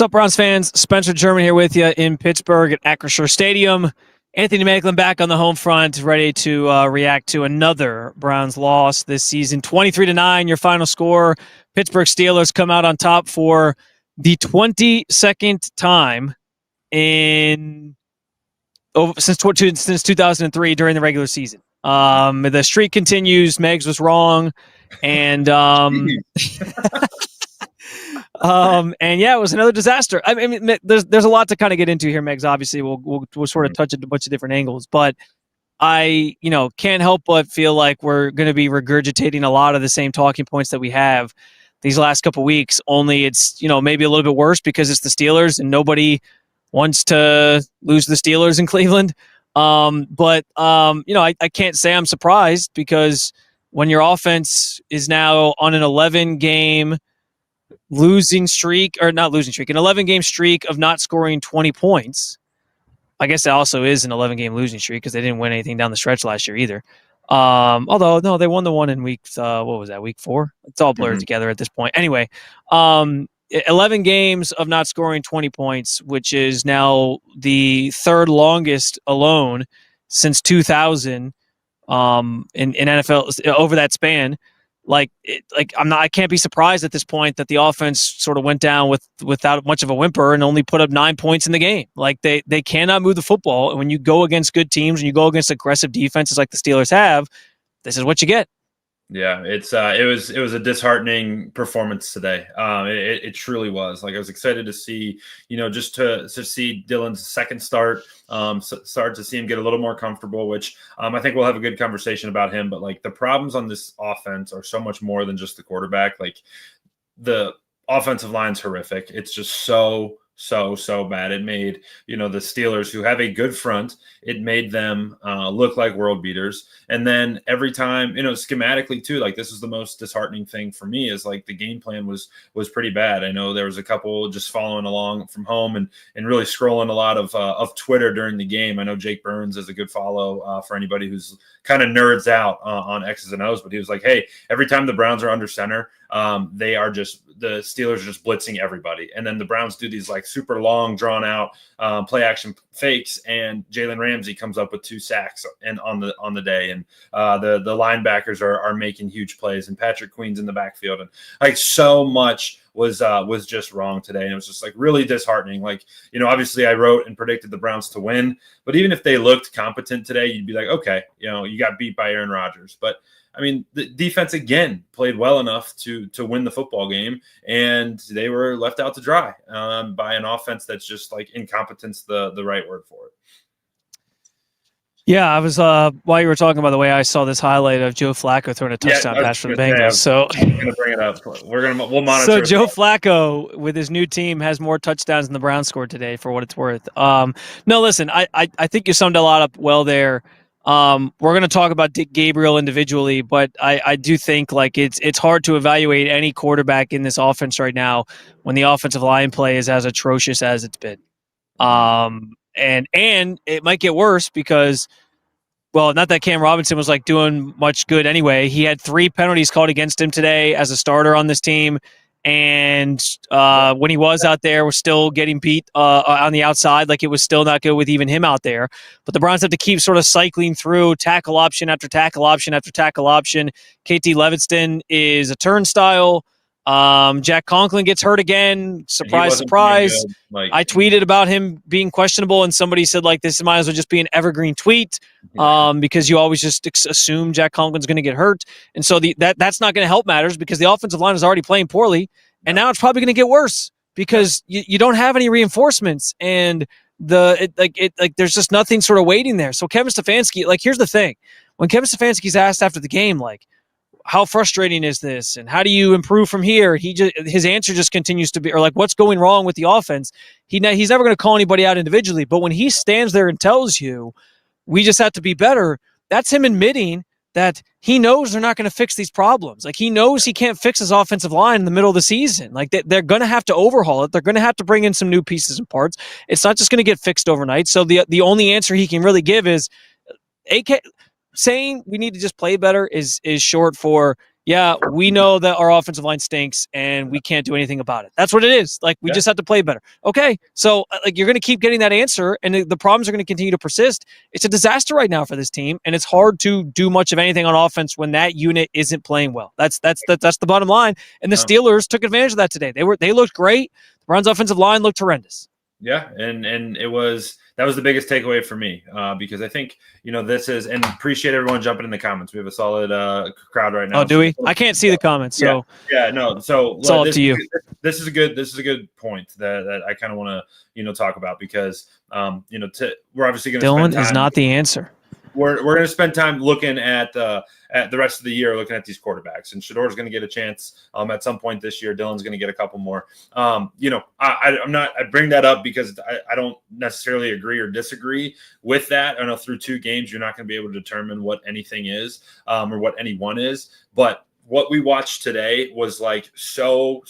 What's up, Browns fans? Spencer German here with you in Pittsburgh at Acrisure Stadium. Anthony Moeglin back on the home front, ready to react to another Browns loss this season. 23-9, your final score. Pittsburgh Steelers come out on top for the 22nd time since 2003 during the regular season. The streak continues. Megs was wrong, and and yeah, it was another disaster. I mean, there's a lot to kind of get into here, Megs. Obviously, we'll sort of touch a bunch of different angles, but I, can't help but feel like we're going to be regurgitating a lot of the same talking points that we have these last couple weeks. Only it's maybe a little bit worse because it's the Steelers and nobody wants to lose the Steelers in Cleveland. But I can't say I'm surprised because when your offense is now on an 11-game losing streak, or not losing streak, an 11-game streak of not scoring 20 points. I guess it also is an 11-game losing streak because they didn't win anything down the stretch last year either. Although, no, they won the one in week 4? It's all blurred together at this point. Anyway, 11 games of not scoring 20 points, which is now the third longest alone since 2000 in NFL over that span. I can't be surprised at this point that the offense sort of went down without much of a whimper and only put up 9 points in the game. Like they cannot move the football. And when you go against good teams and you go against aggressive defenses like the Steelers have, this is what you get. Yeah, it was a disheartening performance today. It truly was. Like I was excited to see, just to see Dylan's second start, start to see him get a little more comfortable, which I think we'll have a good conversation about him. But like the problems on this offense are so much more than just the quarterback. Like the offensive line's horrific. It's just so bad. It made, the Steelers, who have a good front, it made them look like world beaters. And then every time, schematically too, like this is the most disheartening thing for me is like the game plan was pretty bad. I know there was a couple just following along from home and really scrolling a lot of Twitter during the game. I know Jake Burns is a good follow for anybody who's kind of nerds out on X's and O's, but he was like, hey, every time the Browns are under center, the Steelers are just blitzing everybody. And then the Browns do these like super long drawn out play action fakes. And Jalen Ramsey comes up with 2 sacks and on the day. And the linebackers are making huge plays and Patrick Queen's in the backfield. And like so much was just wrong today. And it was just like really disheartening. Like, obviously I wrote and predicted the Browns to win, but even if they looked competent today, you'd be like, okay, you got beat by Aaron Rodgers. But I mean, the defense again played well enough to win the football game, and they were left out to dry by an offense that's just like incompetence, the right word for it. Yeah, I was while you were talking, by the way, I saw this highlight of Joe Flacco throwing a touchdown pass for the Bengals. So I'm gonna bring it up. We'll monitor. So Joe Flacco with his new team has more touchdowns than the Browns scored today, for what it's worth. No, listen, I think you summed a lot up well there. We're going to talk about Gabriel individually, but I do think like it's hard to evaluate any quarterback in this offense right now when the offensive line play is as atrocious as it's been. And it might get worse because, well, not that Cam Robinson was like doing much good anyway. He had 3 penalties called against him today as a starter on this team. And when he was out there, was still getting beat on the outside. Like it was still not good with even him out there. But the Browns have to keep sort of cycling through tackle option after tackle option after tackle option. KT Levinston is a turnstile. Jack Conklin gets hurt again. Surprise. I tweeted about him being questionable, and somebody said like this might as well just be an evergreen tweet because you always just assume Jack Conklin's going to get hurt, and so that's not going to help matters because the offensive line is already playing poorly, and now it's probably going to get worse because you don't have any reinforcements, and there's just nothing sort of waiting there. So Kevin Stefanski, like here's the thing, when Kevin Stefanski's asked after the game, like, how frustrating is this? And how do you improve from here? His answer just continues to be, or like, what's going wrong with the offense? He's never going to call anybody out individually, but when he stands there and tells you, we just have to be better, that's him admitting that he knows they're not going to fix these problems. Like he knows he can't fix his offensive line in the middle of the season. Like they're going to have to overhaul it. They're going to have to bring in some new pieces and parts. It's not just going to get fixed overnight. So the only answer he can really give is saying we need to just play better is short for yeah, we know that our offensive line stinks and we can't do anything about it. That's what it is. Like, we just have to play better. Okay. So, like, you're going to keep getting that answer and the problems are going to continue to persist. It's a disaster right now for this team, and it's hard to do much of anything on offense when that unit isn't playing well. That's the bottom line. And the Steelers took advantage of that today. They looked great. The Browns' offensive line looked horrendous. Yeah, and that was the biggest takeaway for me, because I think, this is, and appreciate everyone jumping in the comments. We have a solid crowd right now. Oh, do we? I can't see the comments. So no. So it's all up to you. This is a good point that I kind of want to talk about, because we're obviously going to. Dylan is not the answer. We're going to spend time looking at the rest of the year, looking at these quarterbacks, and Shedor's going to get a chance at some point this year. Dylan's going to get a couple more. I bring that up because I don't necessarily agree or disagree with that. I know through 2 games, you're not going to be able to determine what anything is, or what anyone is, but what we watched today was like so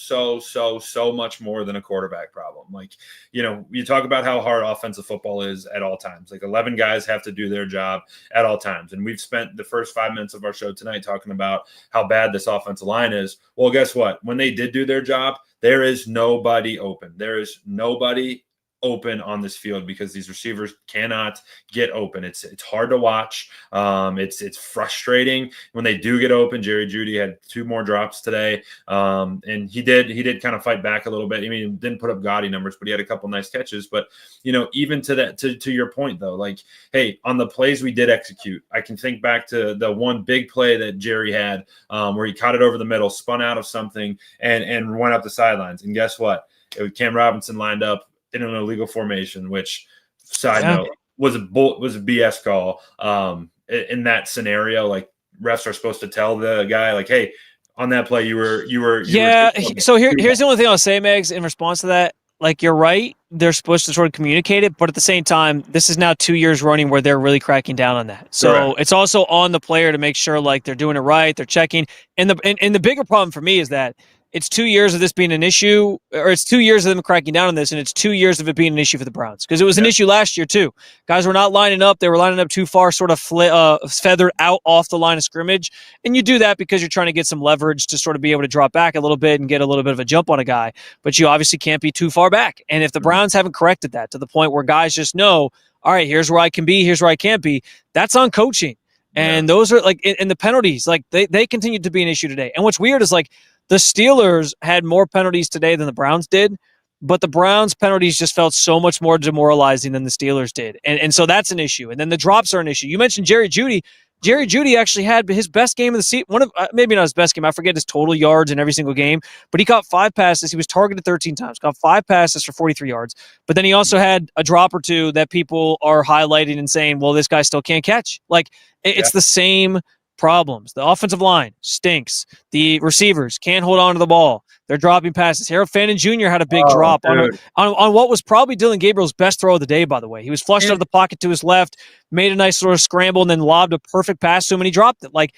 much more than a quarterback problem. Like, you talk about how hard offensive football is at all times. Like, 11 guys have to do their job at all times. And we've spent the first 5 minutes of our show tonight talking about how bad this offensive line is. Well, guess what? When they did do their job, there is nobody open. There is nobody open on this field because these receivers cannot get open. It's hard to watch. It's frustrating when they do get open. Jerry Jeudy had 2 more drops today, and he did kind of fight back a little bit. I mean, didn't put up gaudy numbers, but he had a couple nice catches. But even to that, to your point though, like, hey, on the plays we did execute, I can think back to the one big play that Jerry had, where he caught it over the middle, spun out of something, and went up the sidelines. And guess what? Cam Robinson lined up in an illegal formation, which, side note, was a BS call. In that scenario, like, refs are supposed to tell the guy, like, hey, on that play, you were. So here's the only thing I'll say, Megs, in response to that. Like, you're right. They're supposed to sort of communicate it, but at the same time, this is now 2 years running where they're really cracking down on that. So Correct. It's also on the player to make sure, like, they're doing it right, they're checking. And the bigger problem for me is that it's 2 years of this being an issue, or it's 2 years of them cracking down on this, and it's 2 years of it being an issue for the Browns, because it was an issue last year too. Guys were not lining up; they were lining up too far, sort of feathered out off the line of scrimmage, and you do that because you're trying to get some leverage to sort of be able to drop back a little bit and get a little bit of a jump on a guy, but you obviously can't be too far back. And if the Browns haven't corrected that to the point where guys just know, all right, here's where I can be, here's where I can't be, that's on coaching. And those are like, and the penalties, like they continue to be an issue today. And what's weird is, like, the Steelers had more penalties today than the Browns did, but the Browns' penalties just felt so much more demoralizing than the Steelers did. And so that's an issue. And then the drops are an issue. You mentioned Jerry Jeudy. Jerry Jeudy actually had his best game of the season. Maybe not his best game. I forget his total yards in every single game, but he caught 5 passes. He was targeted 13 times, caught 5 passes for 43 yards. But then he also had a drop or 2 that people are highlighting and saying, well, this guy still can't catch. Like, it's the same problems. The offensive line stinks. The receivers can't hold on to the ball. They're dropping passes. Harold Fannin Jr. had a big drop on what was probably Dylan Gabriel's best throw of the day, by the way. He was flushed out of the pocket to his left, made a nice sort of scramble, and then lobbed a perfect pass to him, and he dropped it. Like,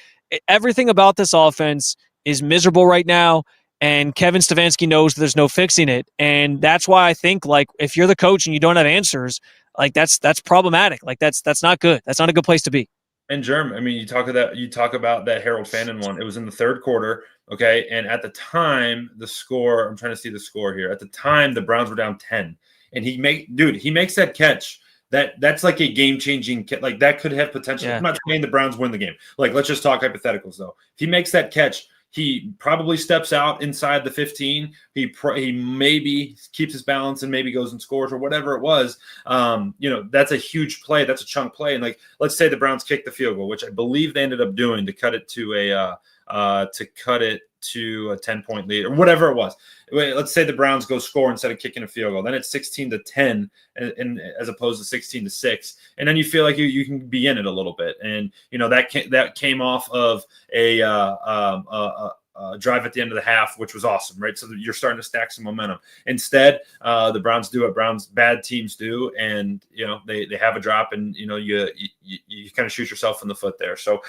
everything about this offense is miserable right now, and Kevin Stefanski knows that there's no fixing it. And that's why I think, like, if you're the coach and you don't have answers, like, that's problematic. Like, that's not good. That's not a good place to be. And Germ, I mean, you talk about that Harold Fannin one. It was in the 3rd quarter, okay? And at the time, the score, I'm trying to see the score here. At the time, the Browns were down 10. And he makes that catch. That's like a game-changing catch. Like, that could have potential. Yeah. I'm not saying the Browns win the game. Like, let's just talk hypotheticals, though. If he makes that catch, he probably steps out inside the 15. He maybe keeps his balance and maybe goes and scores or whatever it was. That's a huge play. That's a chunk play. And, like, let's say the Browns kick the field goal, which I believe they ended up doing to cut it to a 10-point lead or whatever it was. Let's say the Browns go score instead of kicking a field goal. Then it's 16-10 and as opposed to 16-6. And then you feel like you can be in it a little bit. And, that came off of a drive at the end of the half, which was awesome, right? So you're starting to stack some momentum. Instead, the Browns do what bad teams do, and they have a drop, and you kind of shoot yourself in the foot there. So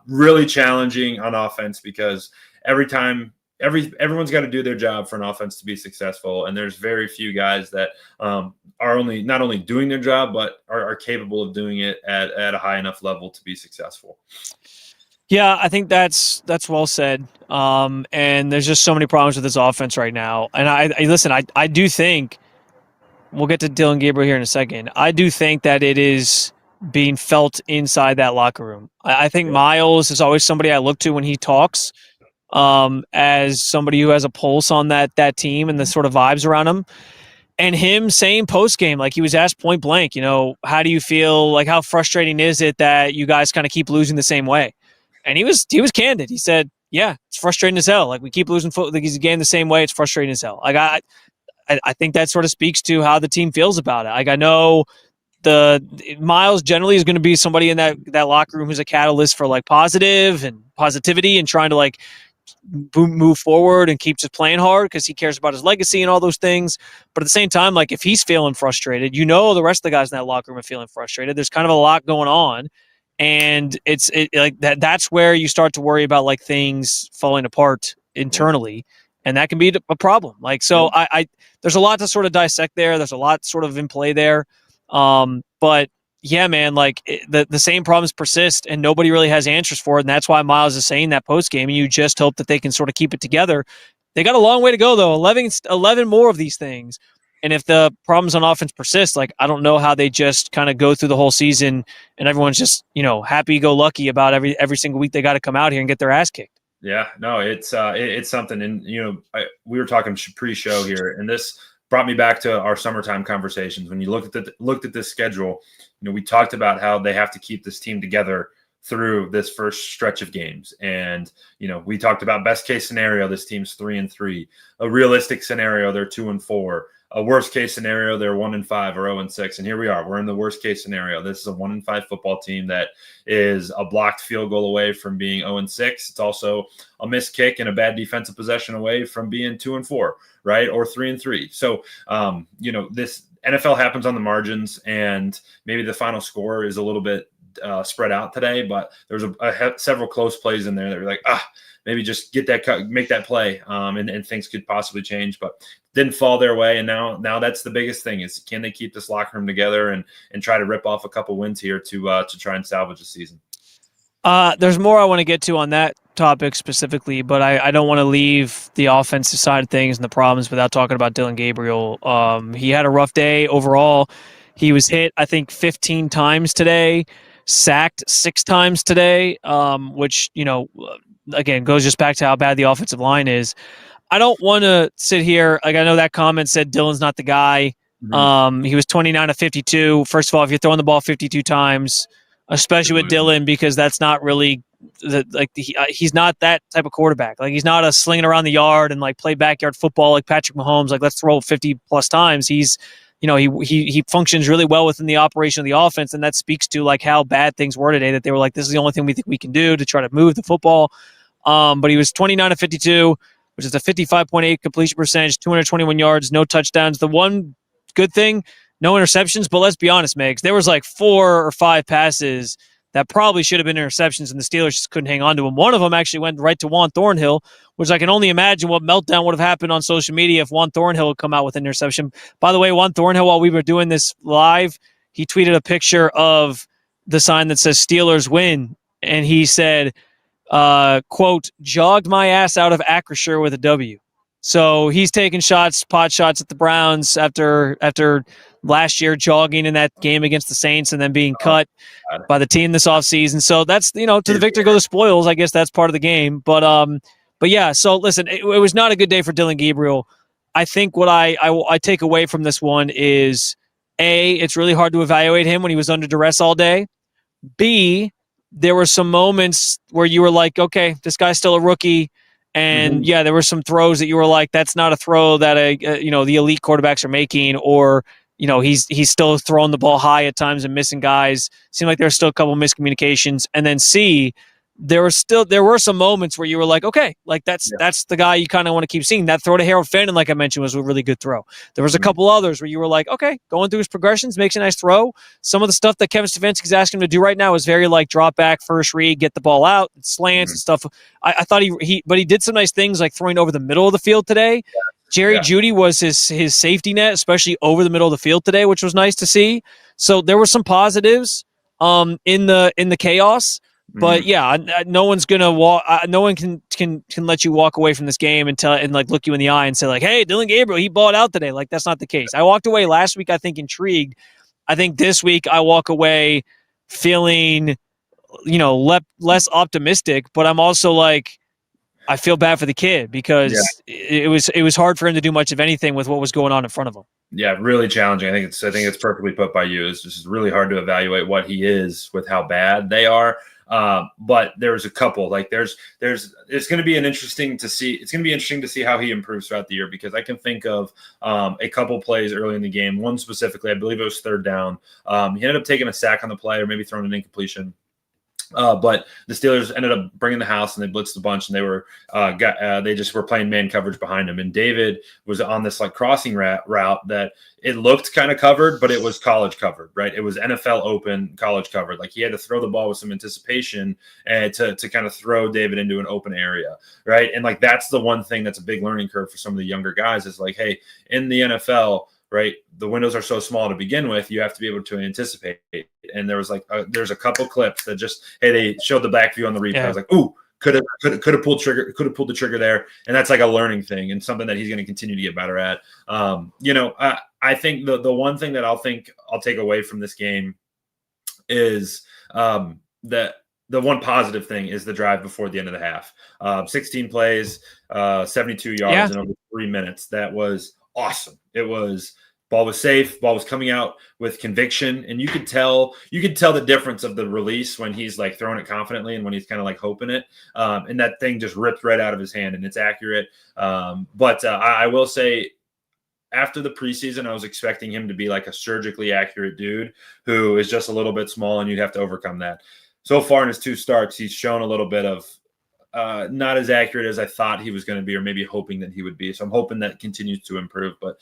really challenging on offense, because everyone's got to do their job for an offense to be successful, and there's very few guys that are not only doing their job but are capable of doing it at a high enough level to be successful. Yeah, I think that's well said. And there's just so many problems with this offense right now. And I listen. I do think we'll get to Dylan Gabriel here in a second. I do think that it is being felt inside that locker room. I think Yeah. Miles is always somebody I look to when he talks, as somebody who has a pulse on that team and the sort of vibes around him. And him saying post game, like he was asked point blank, how do you feel? Like, how frustrating is it that you guys kind of keep losing the same way? And he was candid. He said, "Yeah, it's frustrating as hell. Like we keep losing like he's a game the same way. It's frustrating as hell." Like I think that sort of speaks to how the team feels about it. Like I know the Miles generally is going to be somebody in that locker room who's a catalyst for like positive and positivity and trying to like move forward and keep just playing hard because he cares about his legacy and all those things. But at the same time, like if he's feeling frustrated, the rest of the guys in that locker room are feeling frustrated. There's kind of a lot going on. And it's like that's where you start to worry about like things falling apart internally. And that can be a problem. Like, so I there's a lot to sort of dissect there. There's a lot sort of in play there. But yeah, man, like the same problems persist and nobody really has answers for it. And that's why Miles is saying that post game. And you just hope that they can sort of keep it together. They got a long way to go, though. 11 more of these things. And if the problems on offense persist, like I don't know how they just kind of go through the whole season and everyone's just, happy go lucky about every single week they got to come out here and get their ass kicked. Yeah, no, it's something. And, we were talking pre-show here, and this brought me back to our summertime conversations. When you looked at this schedule, we talked about how they have to keep this team together through this first stretch of games. And, we talked about best case scenario, this team's 3-3, a realistic scenario, they're 2-4, a worst case scenario, they're 1-5 or 0-6. And here we are, we're in the worst case scenario. This is a 1-5 football team that is a blocked field goal away from being 0-6. It's also a missed kick and a bad defensive possession away from being 2-4, right? Or 3-3. So, this NFL happens on the margins, and maybe the final score is a little bit spread out today, but there's several close plays in there that were like, maybe just get that cut, make that play, and things could possibly change, but didn't fall their way. And now that's the biggest thing is, can they keep this locker room together and try to rip off a couple wins here to try and salvage the season? There's more I want to get to on that topic specifically, but I don't want to leave the offensive side of things and the problems without talking about Dylan Gabriel. He had a rough day overall. He was hit, I think, 15 times today, sacked 6 times today, which, again, goes just back to how bad the offensive line is. I don't want to sit here. Like, I know that comment said Dylan's not the guy. Mm-hmm. He was 29 of 52. First of all, if you're throwing the ball 52 times, especially with Dylan, because that's not really he's not that type of quarterback. Like, he's not a slinging around the yard and like play backyard football like Patrick Mahomes. Like, let's throw 50 plus times. He's, he functions really well within the operation of the offense, and that speaks to like how bad things were today. That they were like, this is the only thing we think we can do to try to move the football. But he was 29 of 52, which is a 55.8 completion percentage, 221 yards, no touchdowns. The one good thing, no interceptions, but let's be honest, Megs, there was like 4 or 5 passes that probably should have been interceptions, and the Steelers just couldn't hang on to them. One of them actually went right to Juan Thornhill, which I can only imagine what meltdown would have happened on social media if Juan Thornhill had come out with an interception. By the way, Juan Thornhill, while we were doing this live, he tweeted a picture of the sign that says Steelers win, and he said, quote, jogged my ass out of Acrisure with a W. So he's taking pot shots at the Browns after last year jogging in that game against the Saints and then being cut by the team this offseason. So that's, to the victor go the spoils. I guess that's part of the game. But yeah, so listen, it was not a good day for Dylan Gabriel. I think what I take away from this one is, A, it's really hard to evaluate him when he was under duress all day. B, there were some moments where you were like, okay, this guy's still a rookie. And yeah, there were some throws that you were like, that's not a throw that the elite quarterbacks are making, or he's still throwing the ball high at times and missing guys. Seemed like there were still a couple of miscommunications. And then C, there were some moments where you were like, okay, like that's the guy you kind of want to keep seeing. That throw to Harold Fannin, like I mentioned, was a really good throw. There was a couple others where you were like, okay, going through his progressions, makes a nice throw. Some of the stuff that Kevin Stefanski's asking him to do right now is very like drop back, first read, get the ball out, slants and stuff. I thought he did some nice things like throwing over the middle of the field today. Jerry Jeudy was his safety net, especially over the middle of the field today, which was nice to see. So there were some positives in the chaos. But yeah, no one's gonna walk. No one can let you walk away from this game and like look you in the eye and say like, "Hey, Dillon Gabriel, he balled out today." Like that's not the case. I walked away last week, I think, intrigued. I think this week I walk away feeling, less optimistic. But I'm also like, I feel bad for the kid because it was hard for him to do much of anything with what was going on in front of him. Yeah, really challenging. I think it's perfectly put by you. It's just really hard to evaluate what he is with how bad they are. But there's a couple like it's going to be interesting to see how he improves throughout the year, because I can think of a couple plays early in the game. One specifically, I believe it was third down. He ended up taking a sack on the play, or maybe throwing an incompletion. But the Steelers ended up bringing the house, and they blitzed a bunch, and they just were playing man coverage behind him. And David was on this like crossing route that it looked kind of covered, but it was college covered, right? It was NFL open college covered. Like he had to throw the ball with some anticipation and to kind of throw David into an open area, right? And like that's the one thing that's a big learning curve for some of the younger guys is like, hey, in the NFL, right, the windows are so small to begin with, you have to be able to anticipate. And there was like there's a couple clips that just, hey, they showed the back view on the replay. I was like, ooh, could have pulled the trigger there. And that's like a learning thing and something that he's going to continue to get better at. I think the one thing that I'll take away from this game is that the one positive thing is the drive before the end of the half. 16 plays, 72 yards in over 3 minutes. That was awesome. Ball was safe. Ball was coming out with conviction, and you could tell the difference of the release when he's like throwing it confidently and when he's kind of like hoping it. And that thing just ripped right out of his hand, and it's accurate. But I will say, after the preseason, I was expecting him to be like a surgically accurate dude who is just a little bit small, and you'd have to overcome that. So far in his 2 starts, he's shown a little bit of not as accurate as I thought he was going to be, or maybe hoping that he would be. So I'm hoping that continues to improve. But,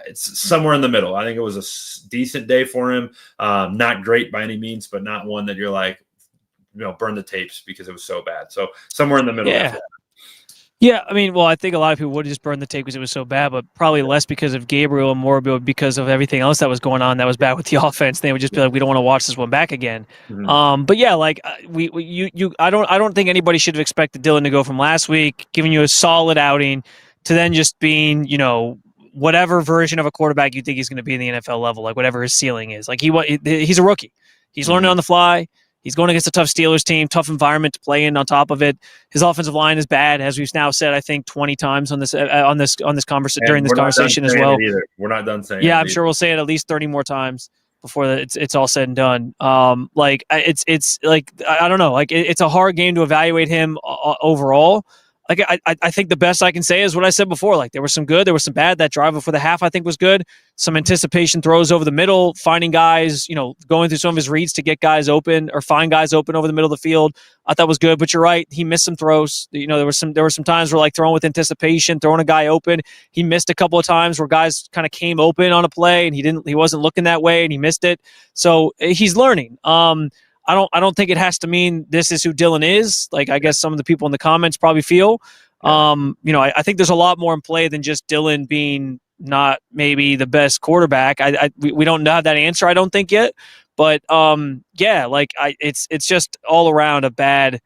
it's somewhere in the middle. I think it was a decent day for him. Not great by any means, but not one that you're like, burn the tapes because it was so bad. So somewhere in the middle. Yeah, I mean, I think a lot of people would just burn the tape because it was so bad, but probably less because of Gabriel and more because of everything else that was going on that was bad with the offense. They would just be like, we don't want to watch this one back again. Mm-hmm. But yeah, like I don't think anybody should have expected Dillon to go from last week giving you a solid outing to then just being, whatever version of a quarterback you think he's going to be in the NFL level, like whatever his ceiling is. Like he's a rookie. He's learning on the fly. He's going against a tough Steelers team, tough environment to play in on top of it. His offensive line is bad, as we've now said, I think 20 times on this conversation during this conversation as well. We're not done saying I'm sure we'll say it at least 30 more times before it's all said and done. It's like, I don't know, like it's a hard game to evaluate him overall. Like I think the best I can say is what I said before. Like there was some good, there was some bad. That drive before the half I think was good. Some anticipation throws over the middle, finding guys, going through some of his reads to get guys open or find guys open over the middle of the field. I thought was good. But you're right, he missed some throws. There were some times where like throwing with anticipation, throwing a guy open. He missed a couple of times where guys kind of came open on a play and he wasn't looking that way and he missed it. So he's learning. I don't think it has to mean this is who Dillon is. Like I guess some of the people in the comments probably feel. I think there's a lot more in play than just Dillon being not maybe the best quarterback. We don't have that answer, I don't think yet. But it's just all around a bad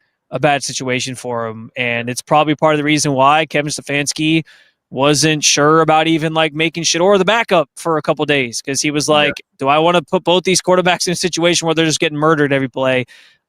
situation for him, and it's probably part of the reason why Kevin Stefanski wasn't sure about even like making Shedeur the backup for a couple days, because he was like, do I want to put both these quarterbacks in a situation where they're just getting murdered every play?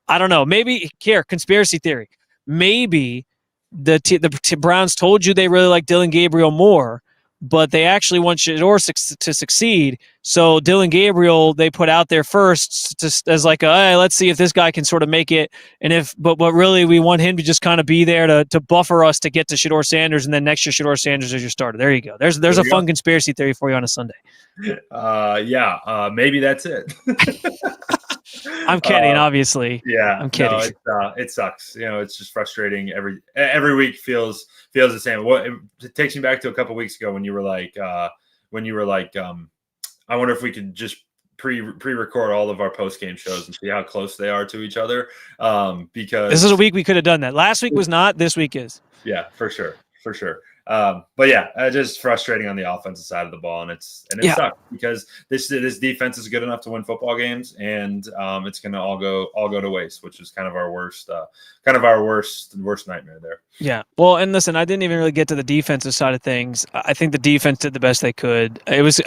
I don't know. Maybe here, conspiracy theory. Maybe the Browns told you they really like Dillon Gabriel more, but they actually want Shedeur to succeed. So Dillon Gabriel they put out there first as like hey, let's see if this guy can sort of make it. And but really we want him to just kind of be there to buffer us to get to Shedeur Sanders, and then next year Shedeur Sanders is your starter. There you go. There's a fun conspiracy theory for you on a Sunday. Maybe that's it. I'm kidding, obviously. Yeah, I'm kidding. No, it sucks. It's just frustrating. Every week feels the same. It takes me back to a couple weeks ago when you were like, I wonder if we could just pre-record all of our post-game shows and see how close they are to each other. Because this is a week we could have done that. Last week was not. This week is. Yeah, for sure. But yeah, just frustrating on the offensive side of the ball, and it sucks because this defense is good enough to win football games, and it's going to all go to waste, which is kind of our worst nightmare there. Yeah. Well, and listen, I didn't even really get to the defensive side of things. I think the defense did the best they could. It was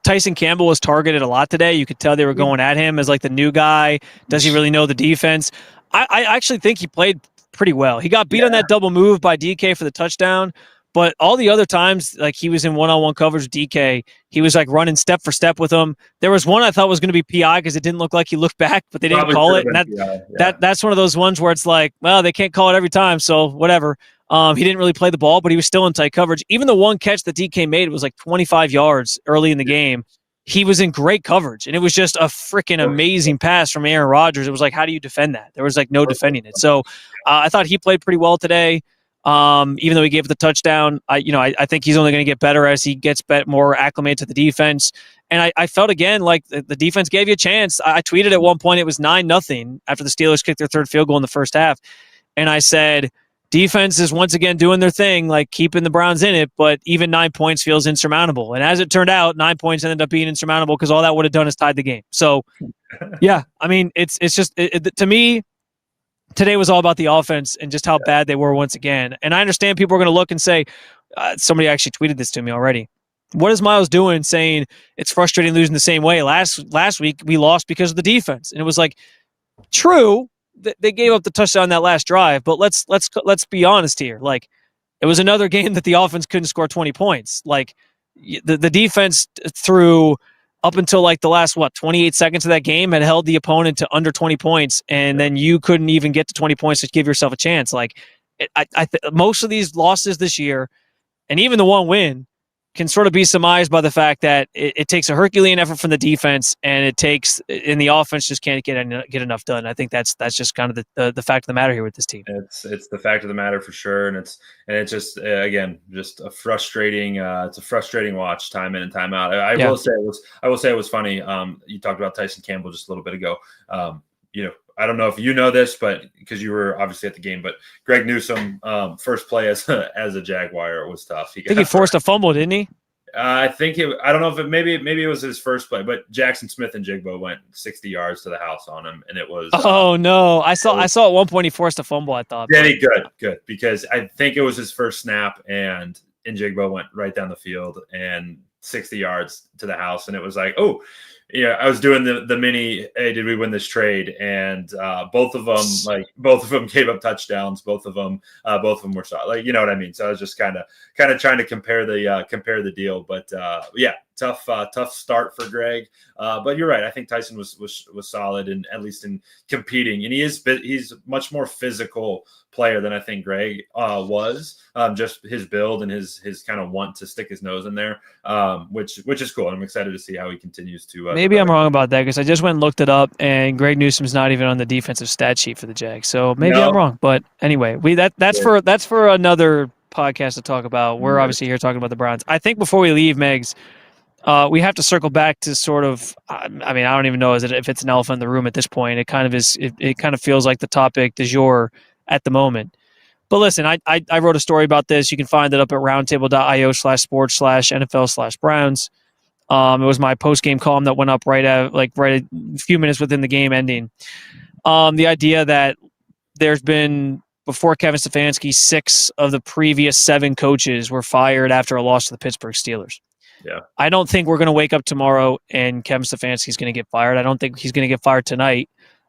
Tyson Campbell was targeted a lot today. You could tell they were going at him as like the new guy. Does he really know the defense? I actually think he played pretty well. He got beat on that double move by DK for the touchdown. But all the other times, like he was in one-on-one coverage with DK, he was like running step for step with him. There was one I thought was going to be PI because it didn't look like he looked back, but they didn't call it. And that's one of those ones where it's like, well, they can't call it every time, so whatever. He didn't really play the ball, but he was still in tight coverage. Even the one catch that DK made was like 25 yards early in the game. He was in great coverage, and it was just a freaking amazing pass from Aaron Rodgers. It was like, how do you defend that? There was like no defending it. So I thought he played pretty well today. Even though he gave the touchdown, I think he's only going to get better as he gets more acclimated to the defense. And I felt again like the defense gave you a chance. I tweeted at one point it was 9-0 after the Steelers kicked their third field goal in the first half, and I said defense is once again doing their thing, like keeping the Browns in it, but even 9 points feels insurmountable. And as it turned out, 9 points ended up being insurmountable because all that would have done is tied the game. So, yeah, I mean, it's just to me. Today was all about the offense and just how bad they were once again. And I understand people are going to look and say, somebody actually tweeted this to me already. What is Miles doing saying it's frustrating losing the same way? Last week we lost because of the defense. And it was like, true, they gave up the touchdown that last drive, but let's be honest here. Like, it was another game that the offense couldn't score 20 points. Like, the defense through up until like the last 28 seconds of that game had held the opponent to under 20 points, and then you couldn't even get to 20 points to give yourself a chance. Like, most of these losses this year, and even the one win, can sort of be surmised by the fact that it takes a Herculean effort from the defense, and the offense just can't get enough done. I think that's just kind of the fact of the matter here with this team. It's the fact of the matter for sure, and it's just again just a frustrating. It's a frustrating watch time in and time out. I will say it was funny. You talked about Tyson Campbell just a little bit ago. I don't know if you know this, but because you were obviously at the game, but Greg Newsome, first play as a Jaguar was tough. I think he forced a fumble, didn't he? I don't know if maybe it was his first play, but Jackson Smith and Jigbo went 60 yards to the house on him, and it was. Oh no! I saw at one point he forced a fumble. I thought. Yeah, good because I think it was his first snap, and Jigbo went right down the field and 60 yards to the house, and it was like, oh. Yeah, I was doing the mini. Hey, did we win this trade? And both of them gave up touchdowns. Both of them were solid. Like, you know what I mean. So I was just kind of trying to compare the deal. But tough start for Greg. But you're right. I think Tyson was solid, and at least in competing. And he's much more physical player than I think Greg was. Just his build and his kind of want to stick his nose in there, which is cool. And I'm excited to see how he continues to. Maybe I'm wrong about that because I just went and looked it up, and Greg Newsome's not even on the defensive stat sheet for the Jags. So maybe I'm wrong. But anyway, that's for another podcast to talk about. We're obviously here talking about the Browns. I think before we leave, Megs, we have to circle back to sort of. I mean, I don't even know if it's an elephant in the room at this point. It kind of is. It kind of feels like the topic du jour at the moment. But listen, I wrote a story about this. You can find it up at roundtable.io/sports/NFL/Browns. It was my post-game column that went up right a few minutes within the game ending. The idea that there's been, before Kevin Stefanski, 6 of the previous 7 coaches were fired after a loss to the Pittsburgh Steelers. Yeah. I don't think we're going to wake up tomorrow and Kevin Stefanski's going to get fired. I don't think he's going to get fired tonight.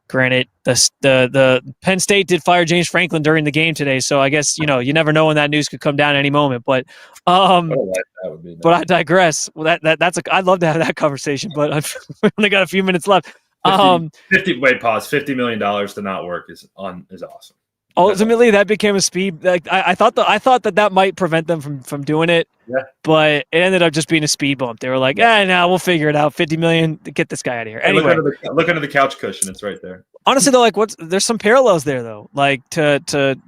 Granted, the Penn State did fire James Franklin during the game today, so I guess you never know when that news could come down at any moment. But that would be nice. But I digress. Well, I'd love to have that conversation, but we only got a few minutes left. Pause. $50 million to not work is awesome. Ultimately, that became a speed. Like I thought that might prevent them from doing it. Yeah. But it ended up just being a speed bump. They were like, we'll figure it out. $50 million to get this guy out of here. Anyway, look under the couch cushion. It's right there. Honestly, though, there's some parallels there, though, like to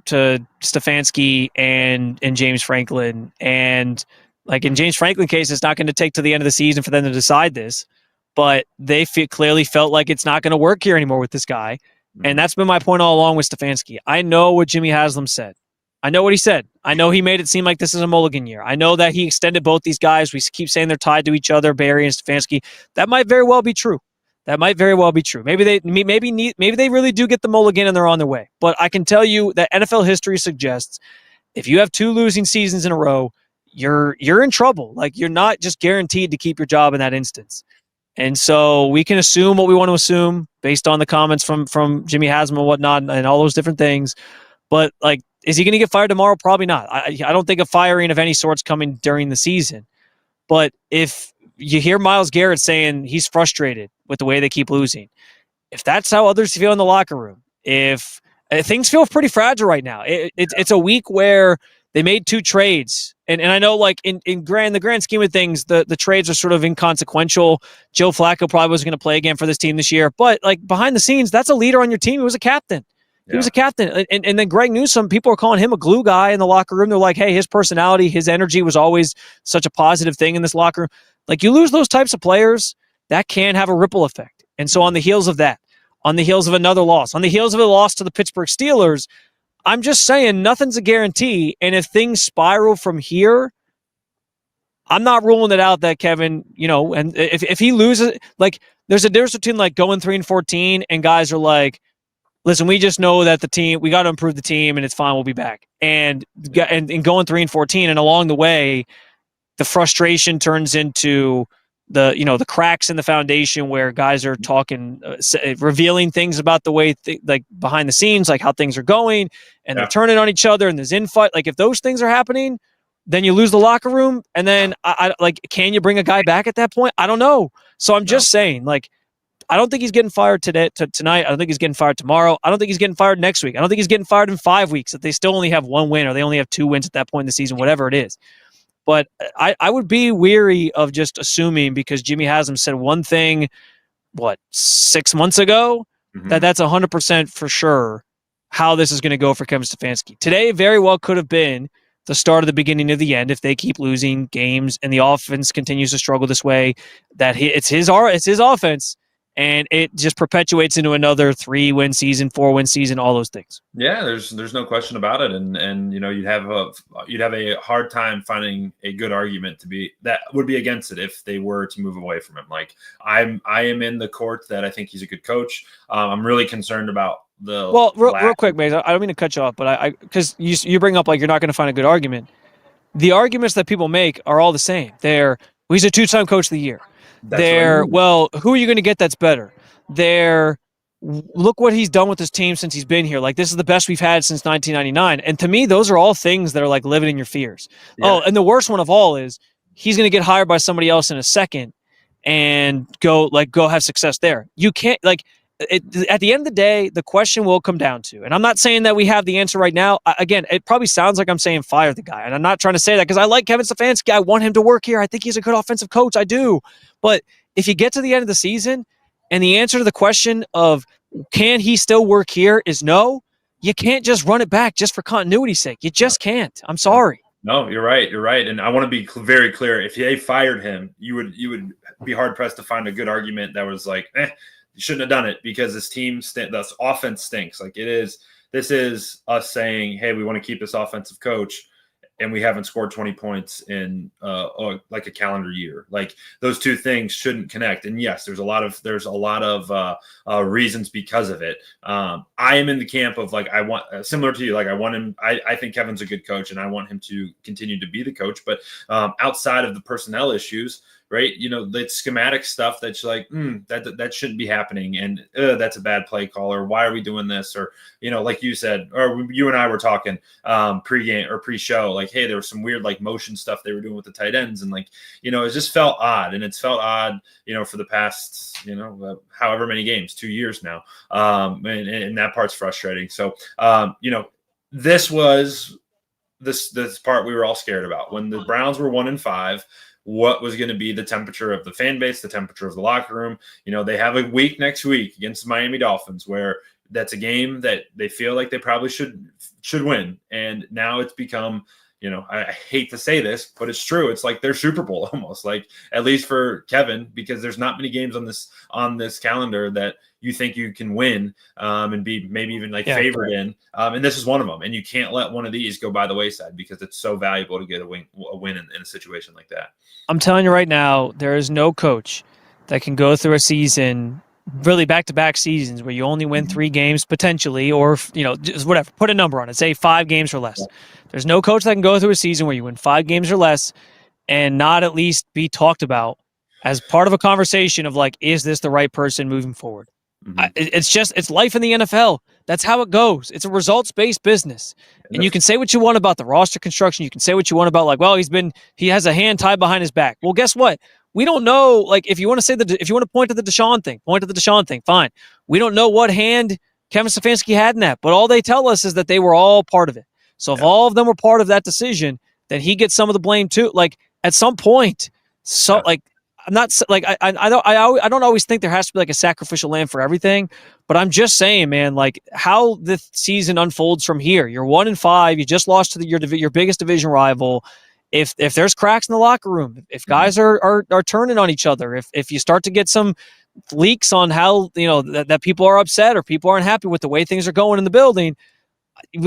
Stefanski and James Franklin, and like in James Franklin's case, it's not going to take to the end of the season for them to decide this, but they clearly felt like it's not going to work here anymore with this guy. And that's been my point all along with Stefanski. I know what Jimmy Haslam said. I know what he said. I know he made it seem like this is a mulligan year. I know that he extended both these guys. We keep saying they're tied to each other, Barry and Stefanski. That might very well be true. That might very well be true. Maybe they really do get the mulligan and they're on their way. But I can tell you that NFL history suggests if you have 2 losing seasons in a row, you're in trouble. Like, you're not just guaranteed to keep your job in that instance. And so we can assume what we want to assume based on the comments from Jimmy Haslam and whatnot and all those different things. But, like, is he going to get fired tomorrow? Probably not. I don't think a firing of any sort's coming during the season. But if you hear Myles Garrett saying he's frustrated with the way they keep losing, if that's how others feel in the locker room, if things feel pretty fragile right now, it's a week where they made 2 trades. And I know, like, in the grand scheme of things, the trades are sort of inconsequential. Joe Flacco probably wasn't going to play again for this team this year. But, like, behind the scenes, that's a leader on your team. He was a captain. He was a captain. And then Greg Newsome, people are calling him a glue guy in the locker room. They're like, hey, his personality, his energy was always such a positive thing in this locker room. Like, you lose those types of players, that can have a ripple effect. And so on the heels of that, on the heels of another loss, on the heels of a loss to the Pittsburgh Steelers, I'm just saying nothing's a guarantee. And if things spiral from here, I'm not ruling it out that Kevin, and if he loses, like, there's a difference between, like, going 3-14 and guys are like, listen, we just know that we got to improve the team and it's fine. We'll be back. And going 3-14, and along the way, the frustration turns into the cracks in the foundation where guys are talking, revealing things about the way, like, behind the scenes, like how things are going, and they're turning on each other, and there's infight. Like, if those things are happening, then you lose the locker room. And then can you bring a guy back at that point? I don't know. So I'm just saying, like, I don't think he's getting fired tonight. I don't think he's getting fired tomorrow. I don't think he's getting fired next week. I don't think he's getting fired in 5 weeks if they still only have 1 win or they only have 2 wins at that point in the season, whatever it is. But I would be weary of just assuming, because Jimmy Haslam said one thing, 6 months ago, that's 100% for sure how this is going to go for Kevin Stefanski. Today very well could have been the start of the beginning of the end if they keep losing games and the offense continues to struggle this way. That it's his offense. And it just perpetuates into another 3-win season, 4-win season, all those things. Yeah, there's no question about it, and you'd have a hard time finding a good argument that would be against it if they were to move away from him. Like, I am in the court that I think he's a good coach. I'm really concerned about real quick, Maze. I don't mean to cut you off, but because you bring up, like, you're not going to find a good argument. The arguments that people make are all the same. He's a 2-time coach of the year. Who are you going to get that's better? Look what he's done with his team since he's been here. Like, this is the best we've had since 1999. And to me, those are all things that are, like, living in your fears. Yeah. Oh, and the worst one of all is he's going to get hired by somebody else in a second and go have success there. You can't, like, at the end of the day, the question will come down to, and I'm not saying that we have the answer right now. Again, it probably sounds like I'm saying fire the guy, and I'm not trying to say that because I like Kevin Stefanski. I want him to work here. I think he's a good offensive coach. I do. But if you get to the end of the season and the answer to the question of can he still work here is no, you can't just run it back just for continuity's sake. You just can't. I'm sorry. No, you're right. You're right. And I want to be very clear. If they fired him, you would be hard pressed to find a good argument that was like, you shouldn't have done it because this team, this offense stinks. Like, this is us saying, hey, we want to keep this offensive coach, and we haven't scored 20 points in like a calendar year. Like, those two things shouldn't connect. And yes, there's a lot of reasons because of it. I am in the camp of, like, I want, similar to you, like, I want him. I think Kevin's a good coach, and I want him to continue to be the coach. But outside of the personnel issues, right? The schematic stuff that's like, that shouldn't be happening. And that's a bad play call, or why are we doing this? Or, like you said, or you and I were talking pre-game or pre-show, like, hey, there was some weird, like, motion stuff they were doing with the tight ends. And, like, it just felt odd. And it's felt odd, for the past, however many games, 2 years now. And that part's frustrating. So, this was this part we were all scared about when the Browns were 1-5. What was going to be the temperature of the fan base, the temperature of the locker room. They have a week next week against the Miami Dolphins where that's a game that they feel like they probably should win. And now it's become, I hate to say this, but it's true. It's like their Super Bowl almost, like at least for Kevin, because there's not many games on this calendar that you think you can win and be maybe even favored in. And this is one of them. And you can't let one of these go by the wayside because it's so valuable to get a win in a situation like that. I'm telling you right now, there is no coach that can go through a season, really back-to-back seasons, where you only win 3 games potentially, or just whatever, put a number on it, say 5 games or less. There's no coach that can go through a season where you win 5 games or less and not at least be talked about as part of a conversation of is this the right person moving forward? It's life in the NFL. That's how it goes. It's a results-based business. And you can say what you want about the roster construction. You can say what you want about he has a hand tied behind his back. Well, guess what? We don't know. If you want to point to the Deshaun thing, fine. We don't know what hand Kevin Stefanski had in that, but all they tell us is that they were all part of it. So if all of them were part of that decision, then he gets some of the blame too. At some point, I'm not I don't always think there has to be a sacrificial lamb for everything, but I'm just saying, man, how the season unfolds from here. You're 1-5. You just lost to your biggest division rival. If there's cracks in the locker room, if guys are turning on each other, if you start to get some leaks on how that people are upset or people aren't happy with the way things are going in the building,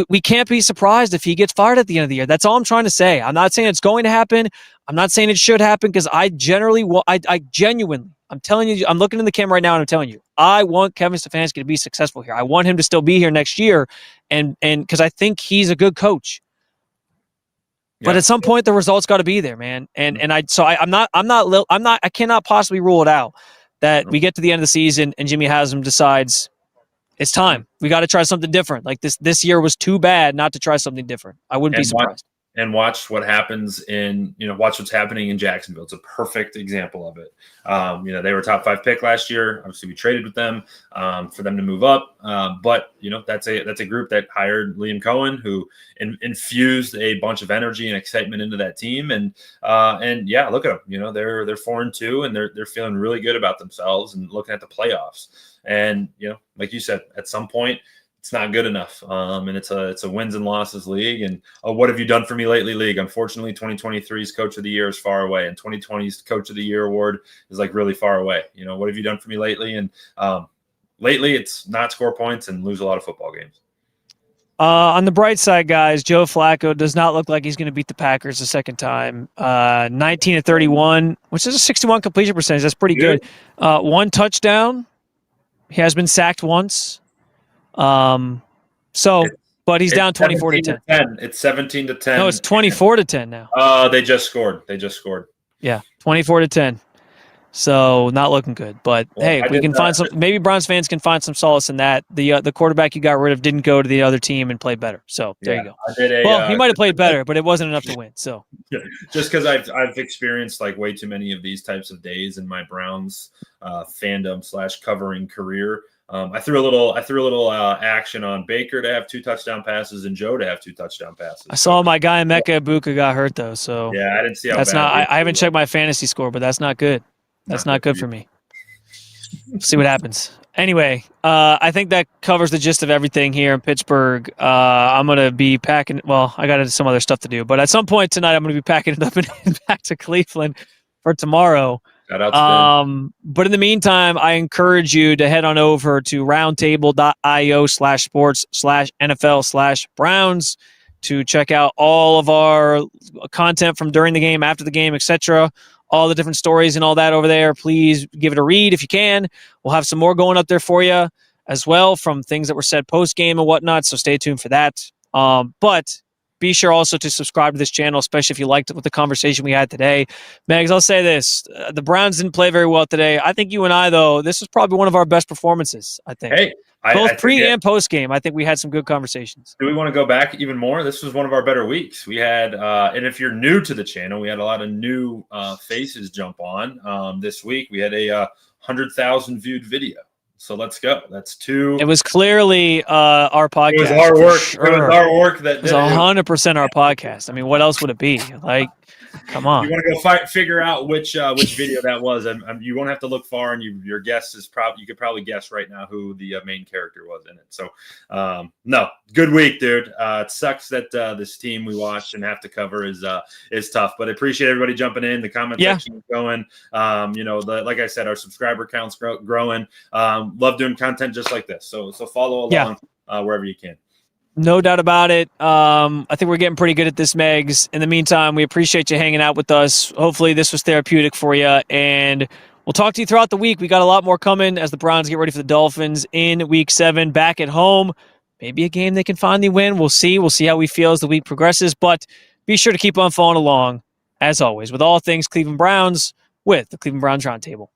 we can't be surprised if he gets fired at the end of the year. That's all I'm trying to say. I'm not saying it's going to happen. I'm not saying it should happen, because I genuinely, I'm telling you, I'm looking in the camera right now and I'm telling you, I want Kevin Stefanski to be successful here. I want him to still be here next year, and because I think he's a good coach. But at some point, the results got to be there, man. I cannot possibly rule it out that we get to the end of the season and Jimmy Haslam decides it's time. We got to try something different. This year was too bad not to try something different. I wouldn't be surprised. Watch what happens watch what's happening in Jacksonville. It's a perfect example of it. They were a top 5 pick last year. Obviously, we traded with them for them to move up. But that's a group that hired Liam Cohen, who infused a bunch of energy and excitement into that team. And look at them. They're 4-2, and they're feeling really good about themselves and looking at the playoffs. And like you said, at some point, it's not good enough. And it's a wins and losses league. And what have you done for me lately league? Unfortunately, 2023's Coach of the Year is far away, and 2020's Coach of the Year award is really far away. What have you done for me lately? And lately, it's not score points and lose a lot of football games. On the bright side, guys, Joe Flacco does not look like he's going to beat the Packers a second time. 19-31, which is a 61 completion percentage. That's pretty good. 1 touchdown. He has been sacked once. But he's down 24-10. It's 17-10. No, it's 24-10 now. They just scored. Yeah, 24-10. So not looking good. But hey, we can find some. Maybe Browns fans can find some solace in that. The quarterback you got rid of didn't go to the other team and play better. So there you go. He might have played better, but it wasn't enough to win. So just because I've experienced way too many of these types of days in my Browns fandom / covering career. I threw a little action on Baker to have 2 touchdown passes and Joe to have 2 touchdown passes. I saw my guy Emeka Ibuka got hurt though, so I didn't see how that's bad. I haven't checked my fantasy score, but that's not good. That's not good for me. See what happens. Anyway, I think that covers the gist of everything here in Pittsburgh. I'm going to be packing. Well, I got some other stuff to do, but at some point tonight, I'm going to be packing it up and back to Cleveland for tomorrow. Shout out to but in the meantime, I encourage you to head on over to roundtable.io/sports/NFL/Browns to check out all of our content from during the game, after the game, etc. All the different stories and all that over there. Please give it a read if you can. We'll have some more going up there for you as well from things that were said post-game and whatnot, so stay tuned for that. But be sure also to subscribe to this channel, especially if you liked the conversation we had today. Megs, I'll say this. The Browns didn't play very well today. I think you and I, though, this was probably one of our best performances, I think. Hey, both pre and post game, I think we had some good conversations. Do we want to go back even more? This was one of our better weeks. We had, and if you're new to the channel, we had a lot of new faces jump on this week. We had a 100,000 viewed video. So let's go. That's 2. It was clearly our podcast. It was our work. Sure. It was our work that it was 100% our podcast. I mean, what else would it be? Like, come on. You want to go figure out which video that was, and you won't have to look far, and your guess is you could probably guess right now who the main character was in it. So, no, good week, dude. It sucks that this team we watched and have to cover is tough, but I appreciate everybody jumping in. The comment section is going. Like I said, our subscriber count's growing. Love doing content just like this. So follow along wherever you can. No doubt about it. I think we're getting pretty good at this, Megs. In the meantime, we appreciate you hanging out with us. Hopefully this was therapeutic for you, and we'll talk to you throughout the week. We got a lot more coming as the Browns get ready for the Dolphins in Week 7, back at home. Maybe a game they can finally win. We'll see. We'll see how we feel as the week progresses, but be sure to keep on following along, as always, with all things Cleveland Browns with the Cleveland Browns Roundtable.